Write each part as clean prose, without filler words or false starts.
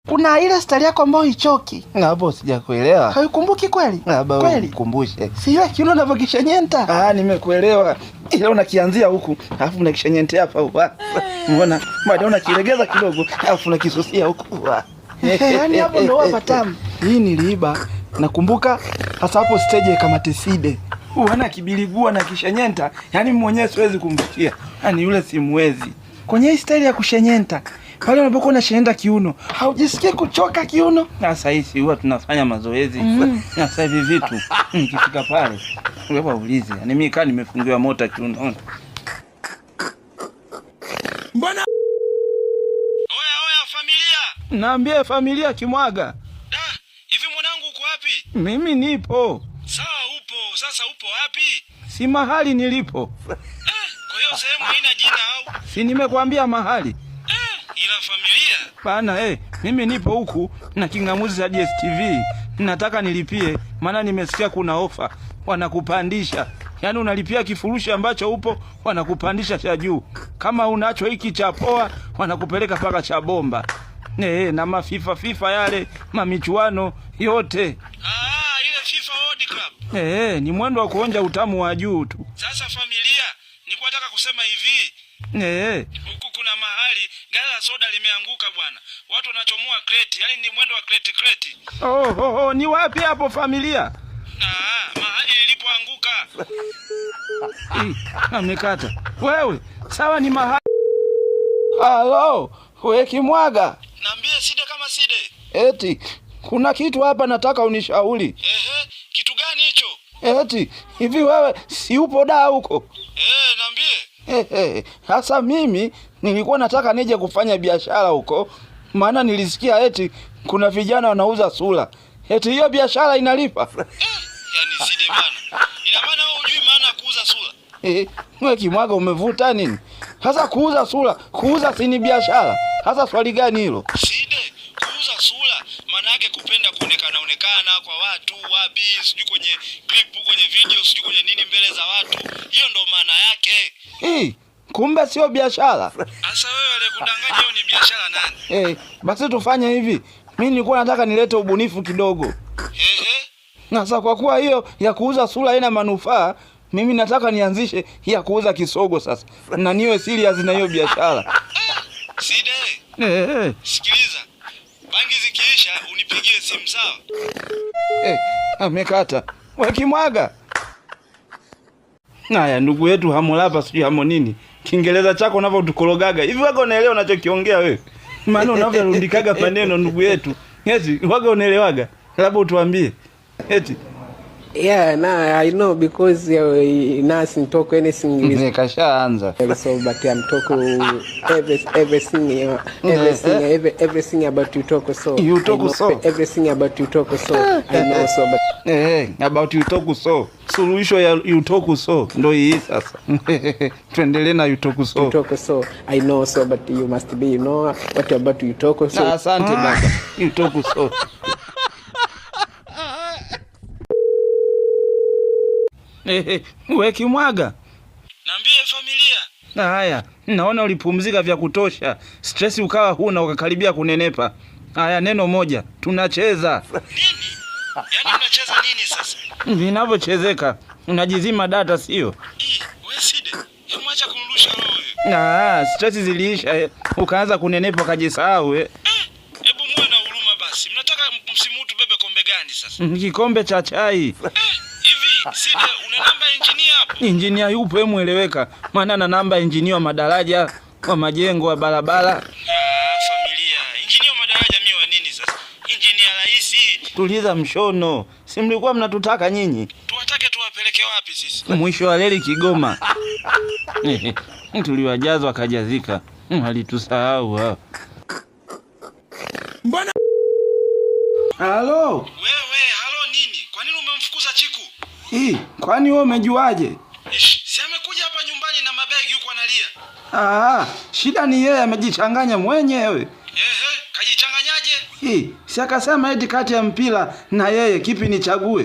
Kuna ile style yako ambayo ichoki. Hapo sijakuelewa. Haukumbuki kweli? Kweli kumbushe. Si wewe kiuno unavyokishanyenta. Nimekuelewa. Ile unakianzia huku, alafu unakishanyentea hapa huko. Umeona? Baada unakilegeza kidogo, alafu unakisusia huku. Yaani hapo ndo hapa tamu. Hii niliiba. Nakumbuka hasa hapo stage kama Teside. Unaona kibiligua na kishanyenta, yani mwenyewe siwezi kumfikia. Yaani yule simwezi. Kwenye hii style ya kushenyenta, pale unapokuwa unashenyenta kiuno, haujisikia kuchoka kiuno? Sasa hii huwa tunafanya mazoezi. Na sasa hivi vitu nikifika pale, wewe uulize. Yaani mimi kama nimefungiwa mota kiuno. Mbona? Oya familia. Naambia familia Kimwaga. Hivi mwanangu uko wapi? Mimi nipo. Sawa upo. Sasa upo wapi? Si mahali nilipo. Kwa hiyo sehemu haina jina au? Si nimekwambia mahali. Ila familia. Bana mimi nipo huku na kingamuzi za DSTV. Nataka nilipie maana nimesikia kuna ofa. Wanakupandisha. Yaani unalipia kifurushi ambacho upo, wanakupandisha cha juu. Kama unacho hiki cha poa, wanakupeleka paka cha bomba. Na FIFA yale, mamichuano yote. Ile FIFA World Cup. Ni mwendo wa kuonja utamu wa juu tu. Sasa familia, nilikuwa nataka kusema hivi. Huku kuna mahali gari la soda limeanguka bwana. Watu wanachomoa kreti, yani ni mwendo wa kreti. Ni wapi hapo familia? Mahali lilipoanguka. Amekata. Wewe, sawa ni mahali. Halo, wewe Kimwaga. Naambie Side kama Side. Eti, kuna kitu hapa nataka unishauri. Kitu gani hicho? Eti, hivi wewe si upo da huko? Naambie. Hasa mimi nilikuwa nataka nije kufanya biashara huko. Maana nilisikia eti kuna vijana wanauza sura. Eti hiyo biashara inalipa. Yani Side bana. Ina maana wewe hujui maana ya kuuza sura? Wewe Kimwaga umevuta nini? Hasa kuuza si ni biashara. Hasa swali gani hilo? Side, kuuza sura maana yake kupenda kuonekana kwa watu, wapi, sijui kwenye clip, kwenye video, sijui kwenye nini mbele za watu. Hiyo ndo maana yake. Kumbe sio biashara. Sasa wewe aliyekudanganya hiyo ni biashara nani? Basi tufanye hivi. Mimi nilikuwa nataka nilete ubunifu kidogo. Sasa kwa kuwa hiyo ya kuuza sura haina manufaa, mimi nataka nianzishe ya kuuza kisogo sasa. Na niwe serious na hiyo biashara. Side. Sikiliza. Bangi zikiisha unipigie simu sawa? Amekata. Wewe Kimwaga. Haya ndugu yetu Hamolapa sijui hamo nini. Kiingereza chako unavyotukorogaga. Hivi waga unaelewa unachokiongea wewe? Maana unavyorundikaga maneno ndugu yetu. Eti waga unaelewaga? Labda utuambie. Eti I know because nothing talk anything. Kashaanza. So but I'm talking everything about you talk so. You talk so. Everything about you talk so. I know so but about you talk so. Suluhisho ya you talk so ndio hii sasa. Tuendelee na you talk so. You talk so. I know so but you must be what about you talk so. Asante baba. You talk so. Wewe Kimwaga. Naambie familia. Haya, naona ulipumzika vya kutosha. Stress ukawa huna ukakaribia kunenepa. Haya neno moja, tunacheza. Nini? Yaani unacheza nini sasa? Vinavyochezeka. Unajizima data sio? Wewe Side, hebu acha kunirusha wewe. Stress ziliisha, ukaanza kunenepa ukajisahau Hebu muwe na huruma basi. Mnataka msimutu bebe kombe gani sasa? Kikombe cha chai. Hivi Side, una namba ya engineer hapo? Engineer yupo mueleweka. Maana na namba ya engineer wa madaraja, wa majengo, wa barabara. Familia. Engineer wa madaraja mimi wa nini sasa? Engineer rahisi. Tuliza mshono. Si mlikuwa mnatutaka nyinyi? Tuwatake tuwapeleke wapi sisi? Mwisho wa reli Kigoma. Tuliwajaza wakajazika. Walitusahau hao. Mbona? Halo. Wewe, halo nini? Kwa nini umemfukuza Chiku? Kwani wewe umejuaje? Si amekuja hapa nyumbani na mabegi yuko analia. Shida ni yeye amejichanganya mwenyewe. Kajichanganyaje? Si akasema eti kati ya mpira na yeye kipi nichague?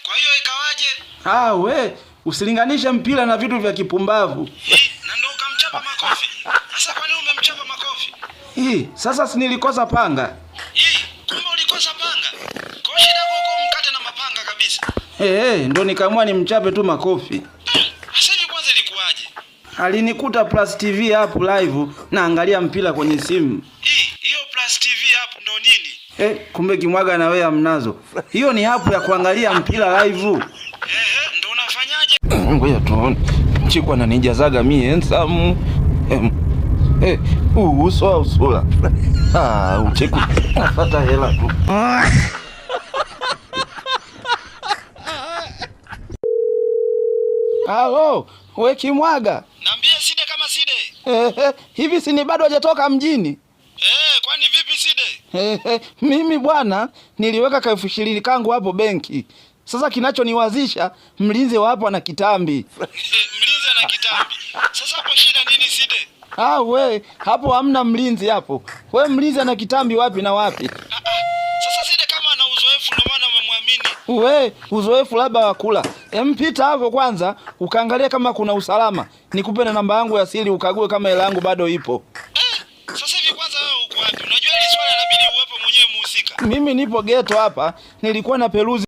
Kwa hiyo ikawaje? We, usilinganishe mpira na vitu vya kipumbavu. Na ndio ukamchapa makofi. Sasa kwa nini umemchapa makofi? Sasa si nilikosa panga. Ndo nikaamua nimchape tu makofi. Sasa hivi kwanza ilikuwaje? Alinikuta Plus TV hapo live naangalia mpira kwenye simu. Hiyo Plus TV hapo ndo nini? Kumbe Kimwaga na wewe amnazo. Hiyo ni hapo ya kuangalia mpira live. Ndo unafanyaje? Ngoja tuone. Chiku ananijazaga mimi handsome. Usula. Uchiku nafuata hela tu. Halo, we Kimwaga. Niambie Side kama Side. Hivi si ni bado hajatoka mjini? Kwani vipi Side? Mimi bwana niliweka ka 20,000 kangu hapo benki. Sasa kinachoniwazisha mlinzi wa hapo ana kitambi. Mlinzi ana kitambi. Sasa hapo shida nini Side? We, hapo hamna mlinzi hapo. We mlinzi ana kitambi wapi na wapi? Sasa Side kama ana uzoefu ndio maana umemwamini. We, uzoefu labda wa kula. Mpita hapo kwanza, ukaangalia kama kuna usalama. Nikupe na namba yangu ya siri ukague kama hela yangu bado ipo. Sasa hivi kwanza wewe uko wapi? Unajua hili swala inabidi uwepo mwenyewe muhusika. Mimi nipo ghetto hapa, nilikuwa na peruzi.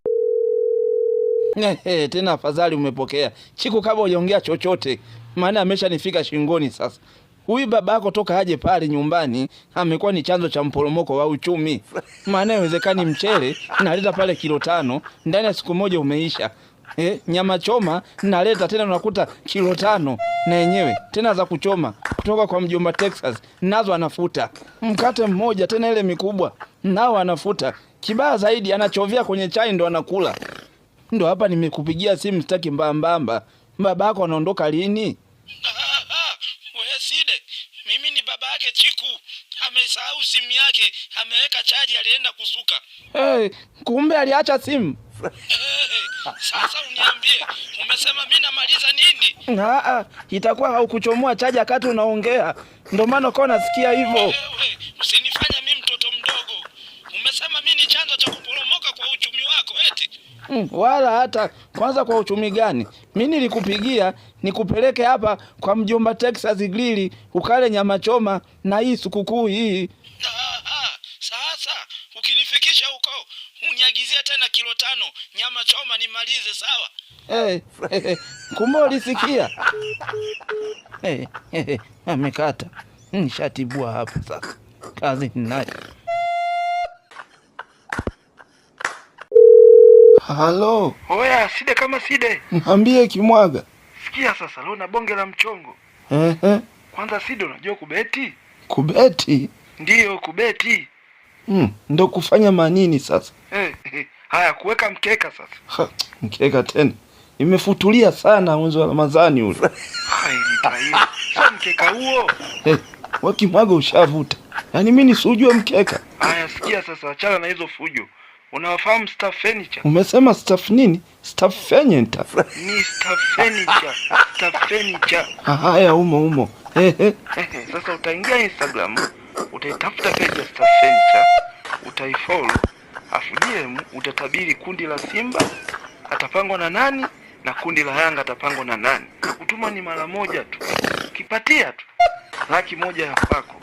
Tena afadhali umepokea. Chiku kabla hujaongea chochote, maana ameshanifika shingoni sasa. Huyu babako toka aje pale nyumbani, amekuwa ni chanzo cha mporomoko wa uchumi. Maana inawezekani mchele naleta pale kilo 5, ndani ya siku moja umeisha. Nyama choma naleta tena unakuta kilo 5 na yenyewe tena za kuchoma kutoka kwa mjomba Texas, nazo anafuta. Mkate mmoja tena ile mikubwa nao anafuta. Kibaya zaidi anachovia kwenye chai ndo anakula. Ndo hapa nimekupigia simu sitaki mbambamba. Babako anaondoka lini? Wewe Side, mimi ni baba yake Chiku. Amesahau simu yake, ameweka chaji alienda kusuka. Kumbe aliacha simu. Sasa uniambie, umesema mimi namaliza nini? Itakuwa haukuchomoa chaji wakati unaongea. Ndio maana uko nasikia hivyo. Usinifanye mimi mtoto mdogo. Umesema mimi ni chanzo cha kuporomoka kwa uchumi wako eti? Wala hata kwanza kwa uchumi gani? Mimi nilikupigia nikupeleke hapa kwa mjomba Texas Grill ukale nyama choma na hii sikukuu hii. Sasa ukinifikisha huko uniagizie tena kilo 5 nyama choma nimalize sawa? Kumbe ulisikia? Amekata. Nishatibua hapa sasa. Kazi ninayo. Halo. Oya, Side kama Side. Niambie Kimwaga. Sikia sasa, leo na bonge la mchongo. Kwanza Side, unajua kubeti? Kubeti? Ndiyo, kubeti. Ndo kufanya manini sasa? Haya, kuweka mkeka sasa. Mkeka tena. Imefutulia sana mwezi wa Ramadhani ule. Sasa mkeka huo. Wewe Kimwaga ushavuta. Yaani mimi nisijue mkeka. Haya, sikia sasa, achana na hizo fujo. Unawafahamu Staff Furniture? Umesema staff nini? Staff Furniture. Ni Staff Furniture. Staff Furniture. Haya umo. Sasa utaingia Instagram, utaitafuta page ya Staff Furniture, utaifollow, afu DM utatabiri kundi la Simba atapangwa na nani na kundi la Yanga atapangwa na nani. Utuma ni mara moja tu. Ukipatia tu $100,000 ya kwako.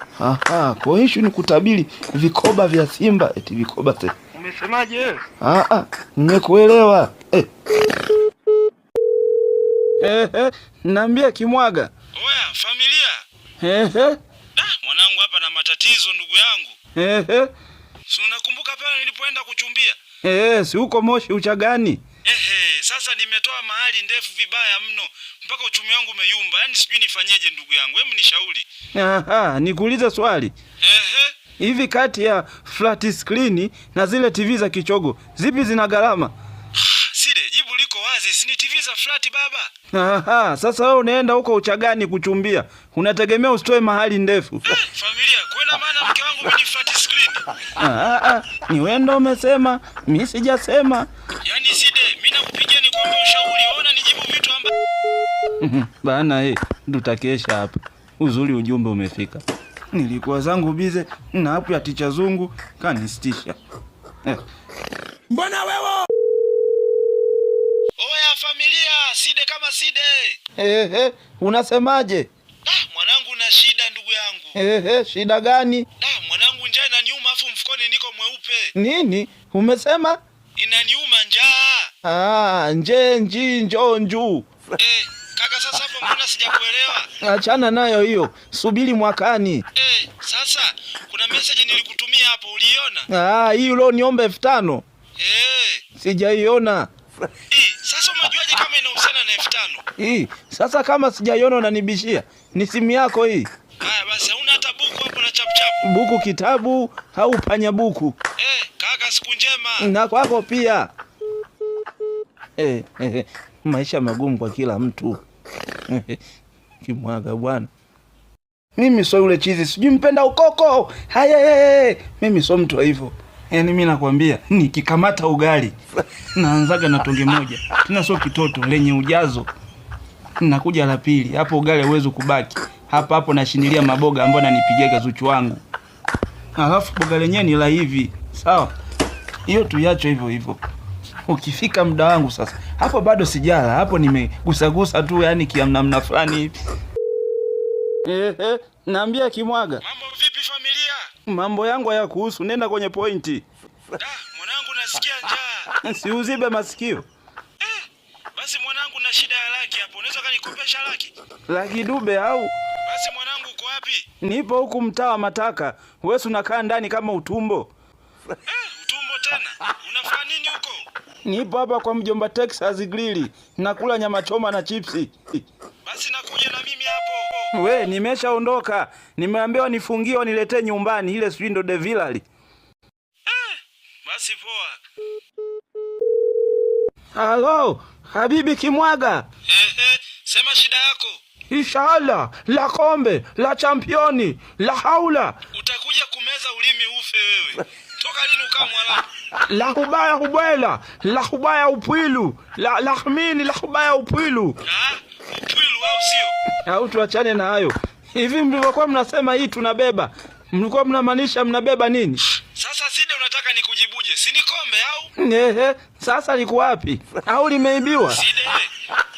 Kwa hiyo ni kutabiri vikoba vya Simba eti vikoba tena. Umesemaje wewe? Nimekuelewa. Niambie Kimwaga. Oya, familia. Mwanangu hapa na matatizo ndugu yangu. Si unakumbuka pale nilipoenda kuchumbia? Si uko Moshi Uchagani? Sasa nimetoa mahali ndefu vibaya mno mpaka uchumi wangu umeyumba. Yaani sijui nifanyeje ndugu yangu. Hebu nishauri. Nikuulize swali. Hivi kati ya flat screen na zile TV za kichogo, zipi zina gharama? Side, jibu liko wazi, si ni TV za flat baba. Sasa wewe unaenda huko Uchagani kuchumbia. Unategemea usitoe mahali ndefu. Familia, kwenda maana mke wangu mimi ni flat screen. Ni wewe ndo umesema, mimi sijasema. Yaani Side, mimi nakupigia ni kuombe ushauri, ona nijibu vitu ambavyo bana tutakesha hapa. Uzuri ujumbe umefika. Nilikuwa zangu bize na hapo ya ticha zungu kanistisha. Mbona wewe? Oya familia, Side kama Side. Unasemaje? Mwanangu na shida ndugu yangu. Shida gani? Mwanangu njaa inaniuma afu mfukoni niko mweupe. Nini? Umesema? Inaniuma njaa. Njonju. Kaka sasa hapo mbona sijakuelewa? Achana nayo hiyo. Subiri mwakani. Sasa kuna message nilikutumia hapo uliona? Hii leo niombe 5,000. Sijaiona. Sasa umejuaje kama inahusiana na 5,000? Sasa kama sijaiona unanibishia. Ni simu yako hii. Haya basi, hauna hata buku hapo na chapchapu? Buku kitabu au panya buku? Kaka siku njema. Na kwako pia. Maisha magumu kwa kila mtu. Kimwaga bwana. Mimi sio yule chizi, sijui mpenda ukoko. Haya, mimi sio mtu hivyo. Yaani mimi nakwambia, nikikamata ugali naanzaga na tonge moja. Tena sio kitoto lenye ujazo. Nakuja la pili. Hapo ugali hauwezi kubaki. Hapo nashindilia maboga ambayo nanipigaga Zuchu wangu. Alafu boga lenyewe ni la hivi. Sawa? Hiyo tuiache hivyo hivyo. Ukifika muda wangu sasa. Hapo bado sijala. Hapo nimegusa tu yani kiamnamna fulani hivi. Naambia Kimwaga. Mambo vipi familia? Mambo yangu hayakuhusu, nenda kwenye pointi. Mwanangu nasikia njaa. Siuzibe masikio. Basi mwanangu na shida ya laki hapo. Unaweza kanikopesha laki? Laki dube au? Basi mwanangu uko wapi? Nipo huku mtaa wa Mataka. Wewe unakaa ndani kama utumbo. Utumbo tena? Unafanya nini huko? Nipo hapa kwa mjomba Texas Grill. Nakula nyama choma na chipsi. Basi nakuja na mimi hapo. We, nimeshaondoka. Nimeambiwa nifungie niletee nyumbani ile sijui ndo De Villali. Basi poa. Halo, Habibi Kimwaga. Sema shida yako. Inshallah, la kombe, la championi, la haula. Utakuja kumeza ulimi ufe wewe. Toka lini ukawa mwalabu? La hubaya hubwela, la hubaya upwilu, la lahmini, la hubaya upwilu. Upwilu au sio? Au tuachane na hayo. Hivi mlivyokuwa mnasema hii tunabeba, mlikuwa mnamaanisha mnabeba nini? Sasa sida unataka nikujibuje? Si ni kombe au? Sasa liko wapi? Au limeibiwa? Sida,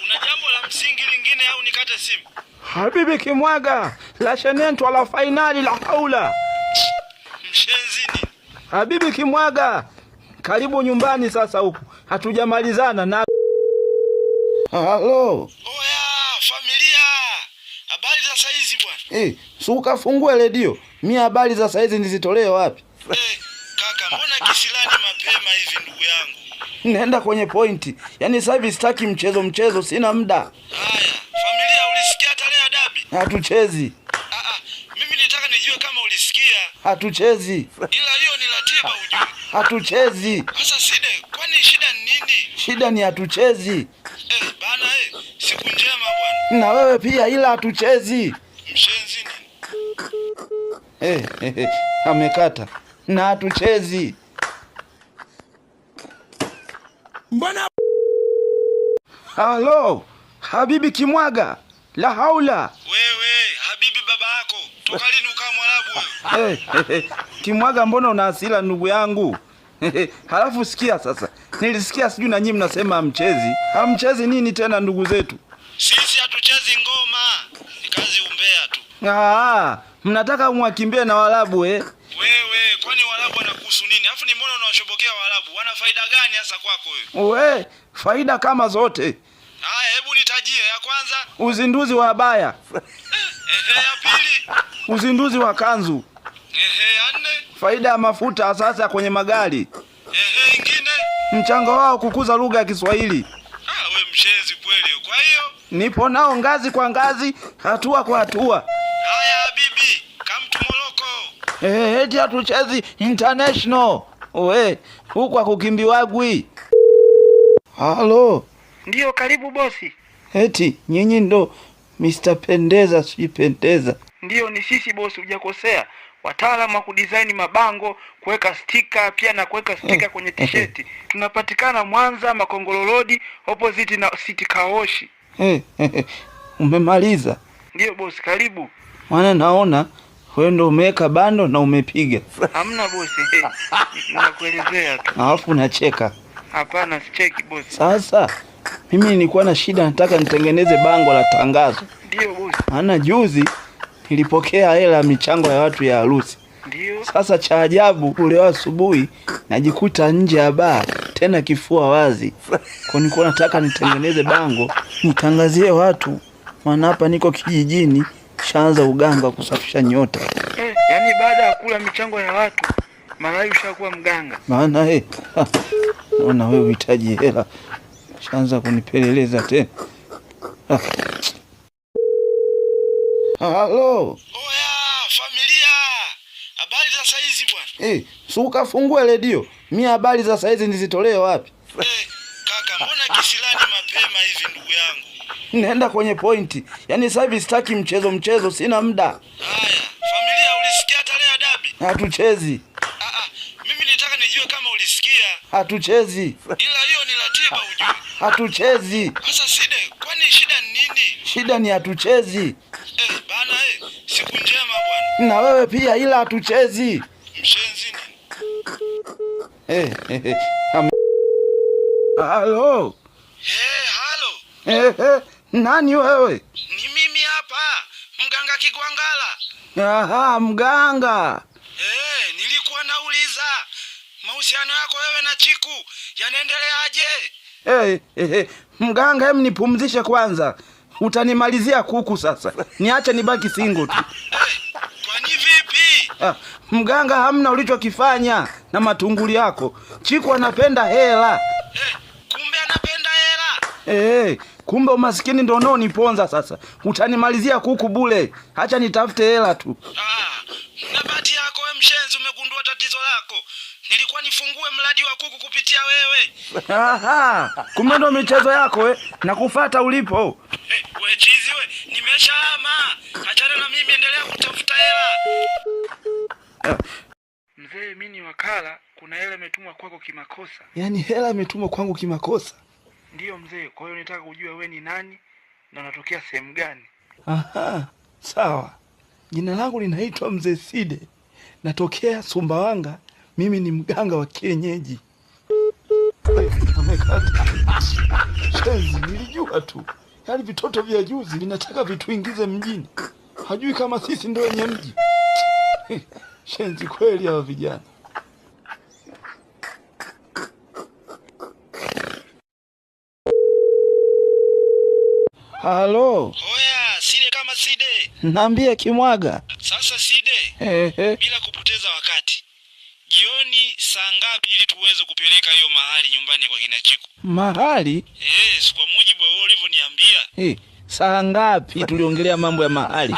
una jambo la msingi lingine au nikate simu? Habibi Kimwaga, la shenento la finali la haula. Mshenzini. Habibi Kimwaga, karibu nyumbani sasa huku. Hatujamalizana na Halo. Oya, familia. Habari za saizi bwana? Suka fungue redio. Mimi habari za saizi nizitolee wapi? Kaka, mbona kisilani mapema hivi ndugu yangu? Nenda kwenye pointi. Yaani sasa hivi sitaki mchezo, sina muda. Haya, familia ulisikia tarehe ya dabi? Hatuchezi. Mimi nitaka nijue kama ulisikia. Hatuchezi. Ila hiyo ni ratiba ujue. Hatuchezi. Sasa Side, kwani shida ni nini? Shida ni hatuchezi. Bana siku njema bwana. Na wewe pia ila hatuchezi. Mshenzi nini? Amekata. Na hatuchezi. Mbona? Halo, Habibi Kimwaga. La haula. Wewe, Habibi baba yako. Toka lini ukawa mwalabu wewe? Kimwaga, mbona una hasira ndugu yangu? Halafu sikia sasa. Nilisikia sijui na nyinyi mnasema hamchezi. Hamchezi nini tena ndugu zetu? Sisi hatuchezi ngoma. Ni kazi umbea tu. Mnataka mwakimbie na Waarabu Wewe, kwani Waarabu wanakuhusu nini? Alafu ni mbona unawashobokea Waarabu? Wana faida gani hasa kwako wewe? Faida kama zote. Haya, hebu nitajie ya kwanza. Uzinduzi wa baya. Ya pili. Uzinduzi wa kanzu. Ya nne. Faida ya mafuta sasa kwenye magari. Ingine. Mchango wao kukuza lugha ya Kiswahili. We mshenzi kweli. Kwa hiyo nipo nao ngazi kwa ngazi, hatua kwa hatua. Haya Habibi, come to Morocco. Eti hatuchezi international. Huku akukimbiwagwi. Halo. Ndio, karibu bosi. Eti nyinyi ndo Mr. Pendeza, si Pendeza? Ndio, ni sisi bosi, hujakosea. Wataalamu wa kudesign mabango, kuweka stika, pia na kuweka stika kwenye t-shirt. Tunapatikana Mwanza, Makongoro Road, opposite na City Kaoshi. Umemaliza? Ndio bosi, karibu. Maana naona wewe ndo umeweka bando na umepiga. Hamna bosi. Nakuelezea tu. Alafu unacheka. Hapana, sicheki bosi. Sasa mimi nilikuwa na shida, nataka nitengeneze bango la tangazo. Ndio bosi. Maana juzi nilipokea hela michango ya watu ya harusi. Ndio. Sasa cha ajabu leo asubuhi najikuta nje ya baa tena kifua wazi. Kwa nilikuwa nataka nitengeneze bango nitangazie watu, maana hapa niko kijijini, shaanza uganga kusafisha nyota. Yaani baada ya kula michango ya watu malai ushakuwa mganga. Maana naona wewe uhitaji hela, shaanza kunipeleleza tena. Halo. Oya, familia. Habari za saizi bwana? Si ukafungue redio. Mimi habari za saizi nizitolee wapi? Kaka, mbona kisilani mapema hivi ndugu yangu? Nenda kwenye pointi. Yaani sasa hivi sitaki mchezo, sina muda. Haya, familia ulisikia tarehe ya dabi? Hatuchezi. Mimi nitaka nijue kama ulisikia. Hatuchezi. Ila hiyo ni ratiba ujue. Hatuchezi. Sasa Side, kwani shida ni nini? Shida ni hatuchezi. Bana siku njema bwana. Na wewe pia, ila hatuchezi. Mshenzi nini? Halo. Halo. Nani wewe? Ni mimi hapa, mganga Kigwangala. Mganga. Nilikuwa nauliza mahusiano yako wewe na Chiku yanaendeleaje? Mganga, hem nipumzishe kwanza. Utanimalizia kuku sasa. Niache nibaki single tu. Kwani vipi? Mganga, hamna ulichokifanya na matunguli yako. Chiku anapenda hela. Kumbe anapenda hela. Kumbe umaskini ndio unaoniponza sasa. Utanimalizia kuku bure. Acha nitafute hela tu. Na bahati yako wewe mshenzi, umegundua tatizo lako. Nilikuwa nifungue mradi wa kuku kupitia wewe. Kumbe ndio michezo yako nakufuata ulipo. We chizi we, nimeshahama. Achana na mimi, endelea kutafuta hela. Mzee, mimi ni wakala, kuna hela imetumwa kwako kimakosa. Yaani hela imetumwa kwangu kimakosa? Ndiyo mzee, kwa hiyo nitaka kujua wewe ni nani na unatokea sehemu gani. Sawa. Jina langu linaitwa Mzee Side. Natokea Sumbawanga. Mimi ni mganga wa kienyeji. Shenzi, nilijua tu. Yaani vitoto vya juzi vinataka vituingize mjini. Hajui kama sisi ndio wenye mji. Shenzi kweli hawa vijana. Halo. Oya, Side kama Side. Naambia Kimwaga. Sasa Side. Bila kupoteza wakati. Jioni saa ngapi ili tuweze kupeleka hiyo mahali nyumbani kwa kina Chiku? Mahali? Kwa mujibu wa wewe ulivyoniambia. Saa ngapi tuliongelea mambo ya mahali?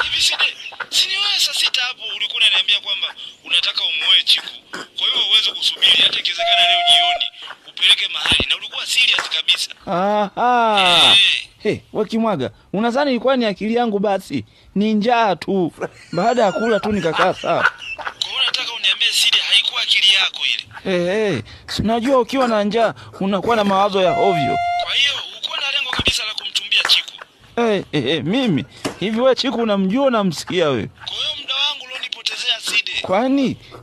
Hivi Side, si ni wewe saa 6 hapo ulikuwa unaniambia kwamba unataka umuoe Chiku. Kwa hiyo uweze kusubiri hata ikiwezekana leo jioni upeleke mahali, na ulikuwa serious kabisa. Wewe Kimwaga, unadhani ilikuwa ni akili yangu basi? Ni njaa tu. Baada ya kula tu nikakaa sawa. Kwa hiyo unataka uniambie Side haikuwa akili yako ile? Unajua ukiwa na njaa unakuwa na mawazo ya ovyo. Kwa hiyo uko na lengo kabisa la kumtumbia Chiku? Mimi hivi wewe Chiku unamjua na msikia wewe? Kwa hiyo muda wangu ulionipotezea Side.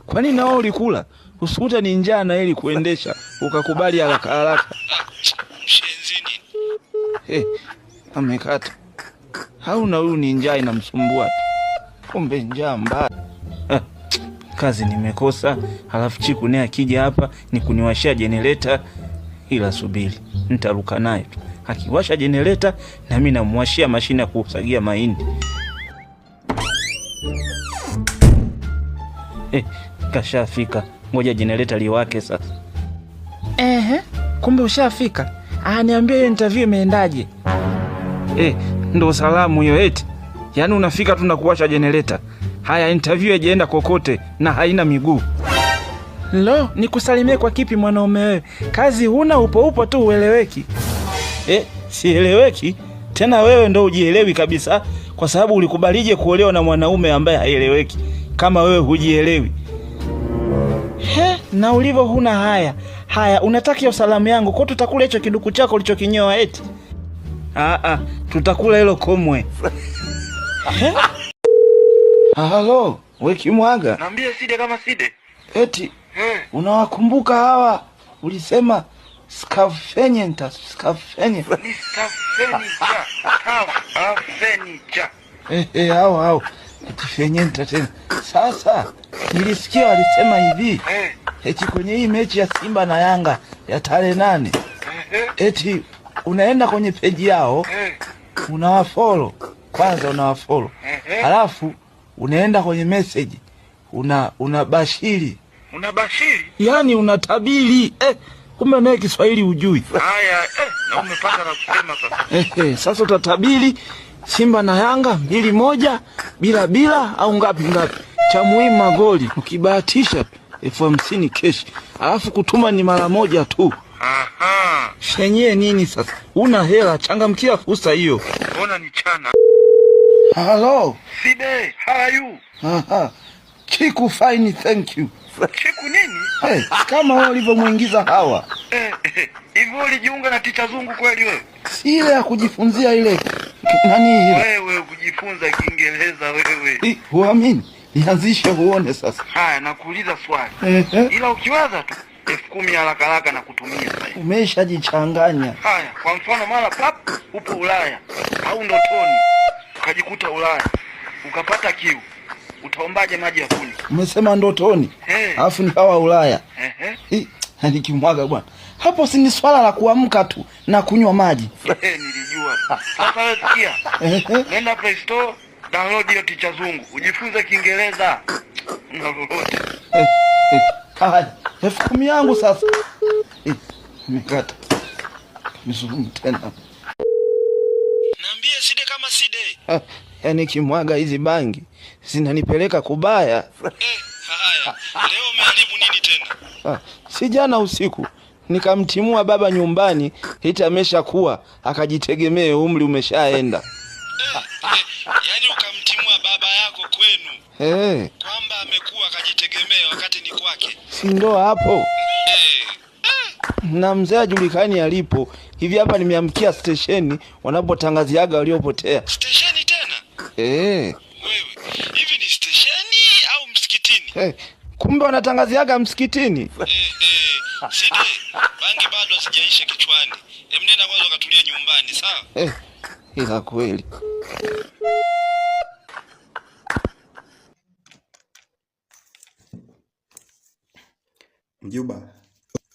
Kwani nao ulikula? Usikute ni njaa na ili kuendesha ukakubali haraka. Mshenzi nini? Amekata. Hauna huyu ni njaa inamsumbua tu. Kumbe njaa mbaya. Kazi nimekosa. Halafu Chiku naye akija hapa ni kuniwashia generator. Ila subiri, nitaruka naye tu. Akiwasha generator na mimi namwashia mashine ya kusagia mahindi. Kashafika. Ngoja generator liwake sasa. Kumbe ushafika. Niambie hiyo interview imeendaje? Ndo salamu hiyo eti. Yaani unafika tu na kuwasha generator. Haya, interview haijaenda kokote na haina miguu. Nikusalimie kwa kipi mwanaume wewe? Kazi huna, upo tu ueleweki. Sieleweki? Tena wewe ndo ujielewi kabisa, kwa sababu ulikubalije kuolewa na mwanaume ambaye haeleweki kama wewe hujielewi? Na ulivyo huna haya. Haya, unataka hiyo salamu yangu, kwa tutakula hicho kiduku chako ulichokinyoa eti? Tutakula hilo komwe. Halo, wewe Kimwaga. Naambia Side kama Side. Eti, unawakumbuka hawa? Ulisema Skafenyenta. Ni Skafenyenta. Hao. Eti Fenyenta tena. Sasa, nilisikia walisema hivi. Eti kwenye hii mechi ya Simba na Yanga, ya tarehe 8. Eti unaenda kwenye peji yao, unawafollow. Kwanza unawafollow. Halafu unaenda kwenye message. Unabashiri. Unabashiri? Yaani unatabiri. Kumbe naye Kiswahili hujui. Haya, na umepata na kusema sasa. Sasa utatabiri Simba na Yanga 2-1 bila au ngapi. Cha muhimu magoli. Ukibahatisha 50,000 keshi. Alafu kutuma ni mara moja tu. Aha. Shenye nini sasa? Una hela, changamkia fursa hiyo. Mbona ni chana? Hello. Side, how are you? Chiku fine, thank you. Chiku nini? Kama wewe ulivyomuingiza Hawa. Hivi ulijiunga na Ticha Zungu kweli wewe? Si ile ya kujifunzia ile. Nani ile? Wewe kujifunza Kiingereza wewe. Huamini? Nianzishe uone sasa. Haya, nakuuliza swali. Ila ukiwaza tu 10,000 haraka na kutumia sasa. Umeshajichanganya. Haya, kwa mfano mara pap upo Ulaya au ndotoni ukajikuta Ulaya ukapata kiu, utaombaje maji ya kunywa? Umesema ndotoni? Alafu ni Hawa Ulaya. Nikimwaga bwana. Hapo si ni swala la kuamka tu na kunywa maji. Nilijua. Sasa wewe sikia. Nenda Play Store, download hiyo Ticha Zungu, ujifunze Kiingereza. Na lolote. Haya, 10,000 yangu sasa. Nimekata. Mzungu tena. Niambie Side kama Side. Yaani kimwaga hizi bangi zinanipeleka kubaya. Haya, leo umeharibu nini tena? Si jana usiku nikamtimua baba nyumbani, eti ameshakuwa akajitegemee, umri umeshaenda. Yaani ukamtimua baba yako kwenu? Kwamba amekuwa akajitegemea wakati ni kwake. Si ndo hapo? Na mzee ajulikani alipo. Hivi hapa nimeamkia stesheni wanapotangaziaga waliopotea. Stesheni tena? Wewe, hivi ni stesheni au msikitini? Kumbe wanatangaziaga msikitini. Side, bangi bado sijaisha kichwani. Nenda kwanza ukatulia nyumbani, sawa? Ila kweli. Mjomba.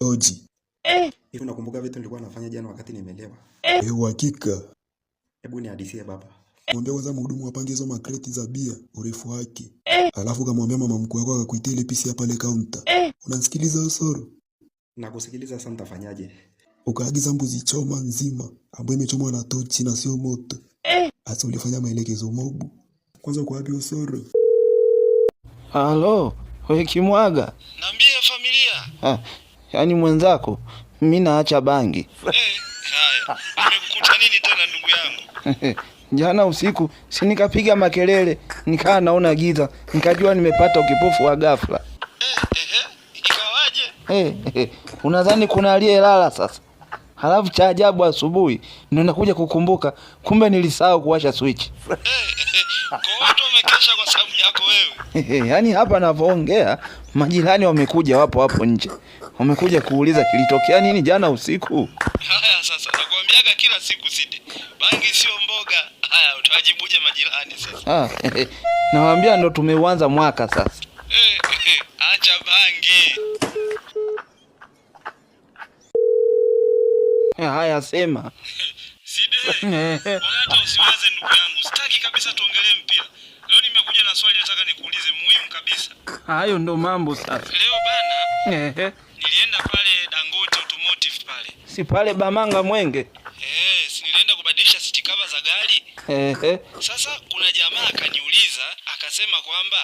Oji. Hivi unakumbuka vitu nilikuwa nafanya jana wakati nimelewa? Uhakika. Hebu nihadisie baba. Mwambie kwanza mhudumu apange hizo makreti za bia urefu wake. Alafu kamwambia mama mkuu wako akakuitia ile pisi hapa ile kaunta. Unanisikiliza Osoro? Nakusikiliza. Sasa nitafanyaje? Ukaagiza mbuzi choma nzima ambayo imechomwa na tochi na sio moto. Asa ulifanya maelekezo mobu. Kwanza uko wapi Osoro? Halo, wewe kimwaga. Niambie familia. Yaani mwenzako mimi naacha bangi. Haya. Nimekukuta nini tena ndugu yangu? Jana usiku si nikapiga makelele, nikaa naona giza, nikajua nimepata ukipofu wa ghafla. Ikawaje? Unadhani kuna aliyelala sasa? Halafu cha ajabu asubuhi ndio nakuja kukumbuka, kumbe nilisahau kuwasha switch. Kwa watu wamekesha kwa sababu yako wewe. Yaani hapa ninapoongea majirani wamekuja, wapo hapo nje. Wamekuja kuuliza kilitokea nini jana usiku. Haya sasa, nakwambiaga kila siku Sidi. Bangi sio mboga. Haya, utawajibuje majirani sasa? Nawaambia ndo tumeuanza mwaka sasa. Acha bangi. Haya sema. Sidi. Hata usiwaze ndugu yangu. Sitaki kabisa tuongelee mpira. Leo nimekuja na swali nataka nikuulize muhimu kabisa. Hayo ndo mambo sasa. Leo bana. Nilienda pale Dangote Automotive pale. Si pale Bamanga Mwenge? Si nilienda kubadilisha seat cover za gari. Sasa kuna jamaa akaniuliza, akasema kwamba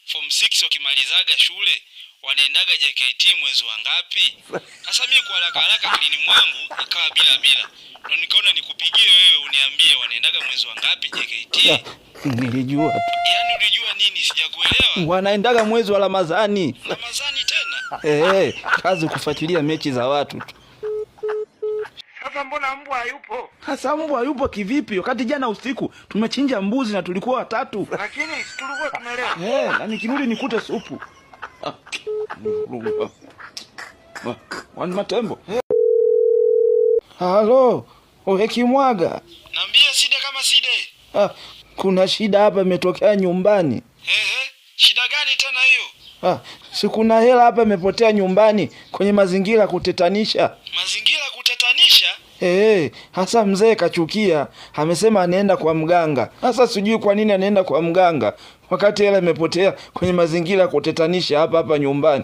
form 6 wakimalizaga shule wanaendaga JKT mwezi wa ngapi? Sasa mimi kwa haraka kilini mwangu ikawa bila. Ndio nikaona nikupigie wewe uniambie wanaendaga mwezi wa ngapi JKT? Nilijua tu. Yaani ulijua nini? Sijakuelewa. Wanaendaga mwezi wa Ramadhani. Ramadhani tena? Kazi kufuatilia mechi za watu tu. Sasa mbona mbwa hayupo? Sasa mbwa hayupo kivipi? Wakati jana usiku tumechinja mbuzi na tulikuwa 3. Lakini tulikuwa tumelewa. Na nikirudi nikute supu. Wani matembo. Halo, wewe kimwaga. Niambie Side kama Side. Kuna shida hapa imetokea nyumbani. Shida gani tena hiyo? Si kuna hela hapa imepotea nyumbani kwenye mazingira kutetanisha. Mazingira kutatanisha? Hasa mzee kachukia. Amesema anaenda kwa mganga. Sasa sijui kwa nini anaenda kwa mganga wakati hela imepotea kwenye mazingira kutetanisha hapa nyumbani.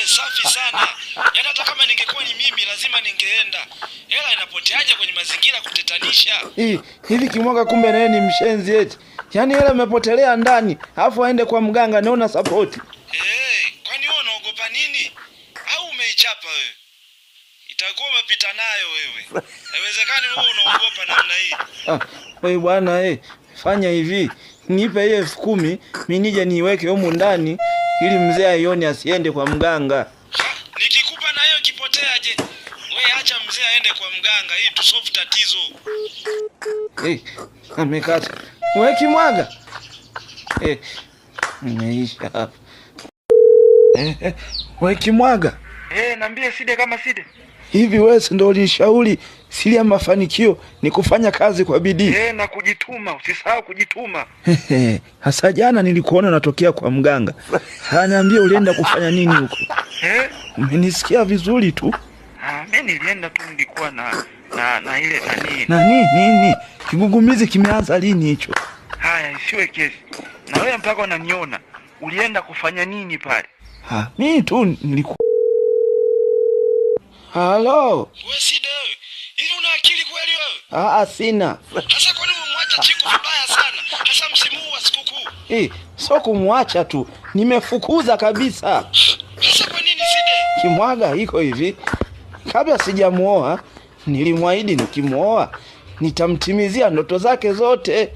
Safi sana. Yaani hata kama ningekuwa ni mimi lazima ningeenda. Hela inapoteaje kwenye mazingira kutetanisha? Hivi Kimwaga kumbe naye ni mshenzi eti. Yaani hela imepotelea ndani, alafu aende kwa mganga, naona support. Kwani wewe unaogopa nini? Au umeichapa wewe? Itakuwa umepita nayo wewe. Haiwezekani wewe unaogopa namna hii. Wewe bwana fanya hivi. Nipe hiyo 10,000, mimi nije niweke humu ndani ili mzee aione asiende kwa mganga. Nikikupa na hiyo kipoteaje? Wewe acha mzee aende kwa mganga ili tusolve tatizo. Amekata. Wewe Kimwaga. Nimeisha hapa. Wewe Kimwaga. Niambie Side kama Side. Hivi wewe ndio ulishauri siri ya mafanikio ni kufanya kazi kwa bidii. Na kujituma, usisahau kujituma. Hasa jana nilikuona unatokea kwa mganga. Anaambia ulienda kufanya nini huko? Umenisikia vizuri tu. Mimi nilienda tu, nilikuwa na ile nini? Kigugumizi kimeanza lini hicho? Haya, isiwe kesi. Na wewe mpaka unaniona. Ulienda kufanya nini pale? Mimi tu nilikuwa. Halo. Wewe Side wewe. Hivi una akili kweli wewe? Sina. Sasa kwa nini umemwacha Chiku vibaya sana? Hasa msimu huu wa sikukuu. Sio kumwacha tu. Nimefukuza kabisa. Sasa kwa nini Side? Kimwaga iko hivi. Kabla sijamuoa, nilimwahidi nikimuoa nitamtimizia ndoto zake zote.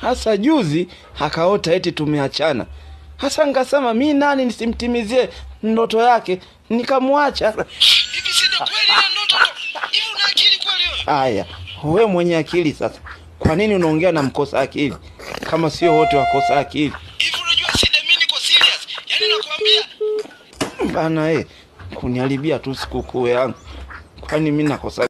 Hasa juzi akaota eti tumeachana. Hasa nikasema mimi nani nisimtimizie ndoto yake, nikamwacha. Hivi Side kweli na ndoto? Hivi una akili kweli wewe? Haya, wewe mwenye akili sasa. Kwa nini unaongea na mkosa akili? Kama sio wote wakosa akili. Hivi unajua Side mimi niko serious. Yaani nakwambia. Bana kuniharibia tu sikukuu yangu. Kwani mimi nakosa?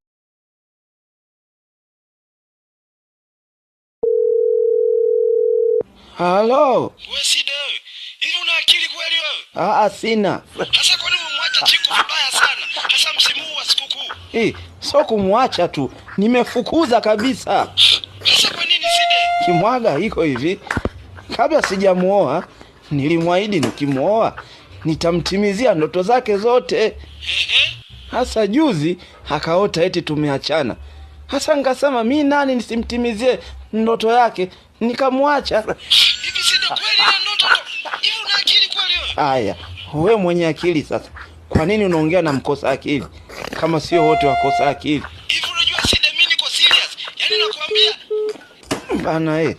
Halo. Wewe Side wewe. Hivi una akili kweli wewe? Sina. Sasa kwa nini umemwacha Chiku vibaya sana? Hasa msimu huu wa sikukuu. Sio kumwacha tu. Nimefukuza kabisa. Sasa kwa nini Side? Kimwaga iko hivi. Kabla sijamuoa, nilimwahidi nikimuoa nitamtimizia ndoto zake zote. Hasa juzi akaota eti tumeachana. Hasa nikasema mimi nani nisimtimizie ndoto yake, nikamwacha. Hivi Side kweli na ndoto? Hivi una akili kweli wewe? Haya, wewe mwenye akili sasa. Kwa nini unaongea na mkosa akili? Kama sio wote wakosa akili. Hivi unajua Side mimi niko serious. Yaani nakwambia. Bana